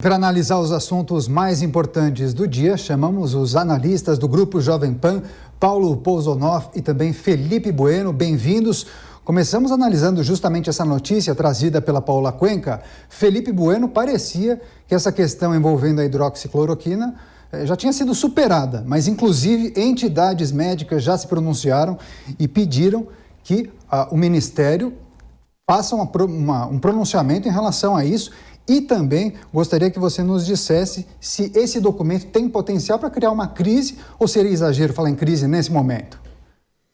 Para analisar os assuntos mais importantes do dia, chamamos os analistas do Grupo Jovem Pan, Paulo Pousonoff e também Felipe Bueno. Bem-vindos. Começamos analisando justamente essa notícia trazida pela Paula Cuenca. Felipe Bueno, parecia que essa questão envolvendo a hidroxicloroquina já tinha sido superada, mas inclusive entidades médicas já se pronunciaram e pediram que o Ministério faça um pronunciamento em relação a isso. E também gostaria que você nos dissesse se esse documento tem potencial para criar uma crise ou seria exagero falar em crise nesse momento.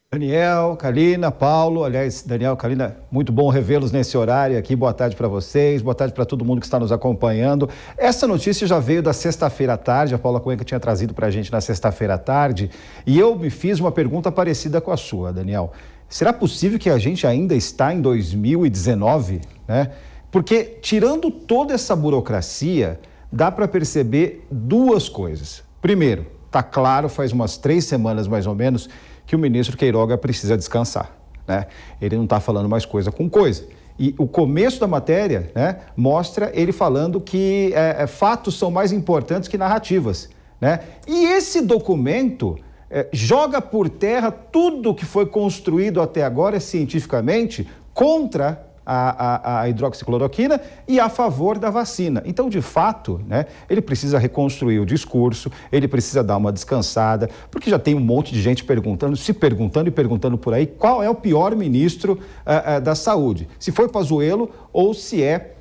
Daniel, Kalina, Paulo, aliás, Daniel, Kalina, muito bom revê-los nesse horário aqui. Boa tarde para vocês, boa tarde para todo mundo que está nos acompanhando. Essa notícia já veio da sexta-feira à tarde, a Paula Cuenca tinha trazido para a gente na sexta-feira à tarde, e eu me fiz uma pergunta parecida com a sua, Daniel. Será possível que a gente ainda está em 2019, né? Porque, tirando toda essa burocracia, dá para perceber duas coisas. Primeiro, está claro, faz umas 3 semanas mais ou menos, que o ministro Queiroga precisa descansar, né? Ele não está falando mais coisa com coisa. E o começo da matéria, né, mostra ele falando que fatos são mais importantes que narrativas, né? E esse documento joga por terra tudo que foi construído até agora cientificamente contra a hidroxicloroquina e a favor da vacina. Então, de fato, né, ele precisa reconstruir o discurso, ele precisa dar uma descansada, porque já tem um monte de gente se perguntando por aí qual é o pior ministro da saúde, se foi Pazuello ou se é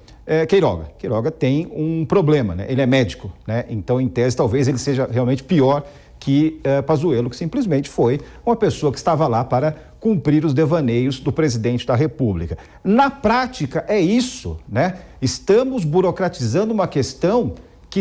Queiroga. Queiroga tem um problema, né? Ele é médico, né? Então, em tese, talvez ele seja realmente pior que Pazuello, que simplesmente foi uma pessoa que estava lá para cumprir os devaneios do presidente da República. Na prática, é isso, né? Estamos burocratizando uma questão que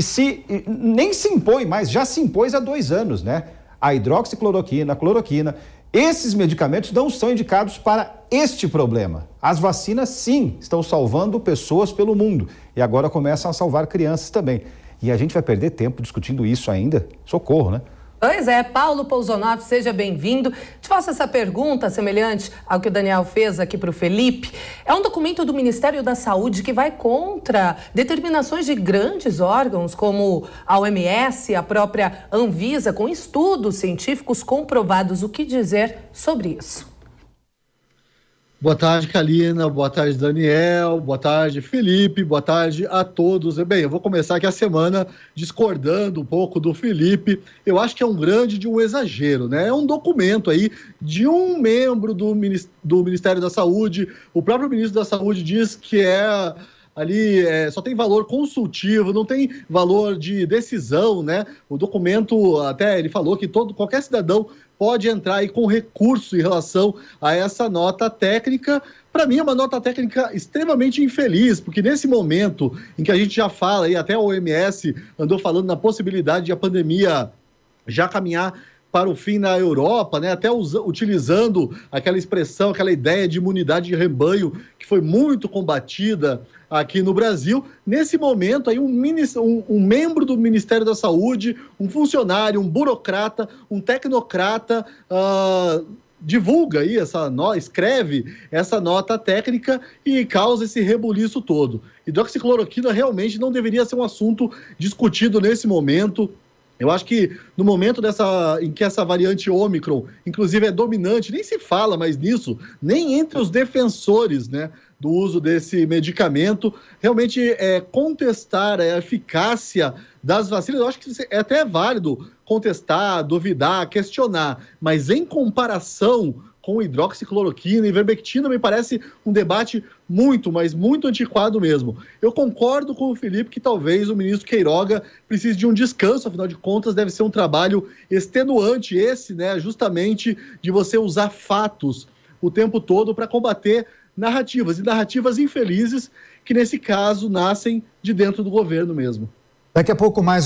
nem se impõe mais, já se impôs há 2 anos, né? A hidroxicloroquina, a cloroquina, esses medicamentos não são indicados para este problema. As vacinas, sim, estão salvando pessoas pelo mundo e agora começam a salvar crianças também. E a gente vai perder tempo discutindo isso ainda? Socorro, né? Pois é, Paulo Pousonoff, seja bem-vindo. Te faço essa pergunta semelhante ao que o Daniel fez aqui para o Felipe. É um documento do Ministério da Saúde que vai contra determinações de grandes órgãos como a OMS, a própria Anvisa, com estudos científicos comprovados. O que dizer sobre isso? Boa tarde, Kalina, boa tarde, Daniel, boa tarde, Felipe, boa tarde a todos. Bem, eu vou começar aqui a semana discordando um pouco do Felipe. Eu acho que é um grande de um exagero, né? É um documento aí de um membro do Ministério da Saúde. O próprio ministro da Saúde diz que ali só tem valor consultivo, não tem valor de decisão, né? O documento, até ele falou que qualquer cidadão pode entrar aí com recurso em relação a essa nota técnica. Para mim é uma nota técnica extremamente infeliz, porque nesse momento em que a gente já fala, e até a OMS andou falando na possibilidade de a pandemia já caminhar para o fim na Europa, né? Até utilizando aquela expressão, aquela ideia de imunidade de rebanho, que foi muito combatida aqui no Brasil. Nesse momento, aí um membro do Ministério da Saúde, um funcionário, um burocrata, um tecnocrata, divulga aí escreve essa nota técnica e causa esse rebuliço todo. Hidroxicloroquina realmente não deveria ser um assunto discutido nesse momento. Eu acho que no momento em que essa variante Ômicron, inclusive, é dominante, nem se fala mais nisso, nem entre os defensores, né, do uso desse medicamento, realmente contestar a eficácia das vacinas. Eu acho que é até válido contestar, duvidar, questionar, mas em comparação com hidroxicloroquina e ivermectina, me parece um debate muito, mas muito antiquado mesmo. Eu concordo com o Felipe que talvez o ministro Queiroga precise de um descanso, afinal de contas deve ser um trabalho extenuante esse, né, justamente de você usar fatos o tempo todo para combater narrativas, e narrativas infelizes que nesse caso nascem de dentro do governo mesmo. Daqui a pouco mais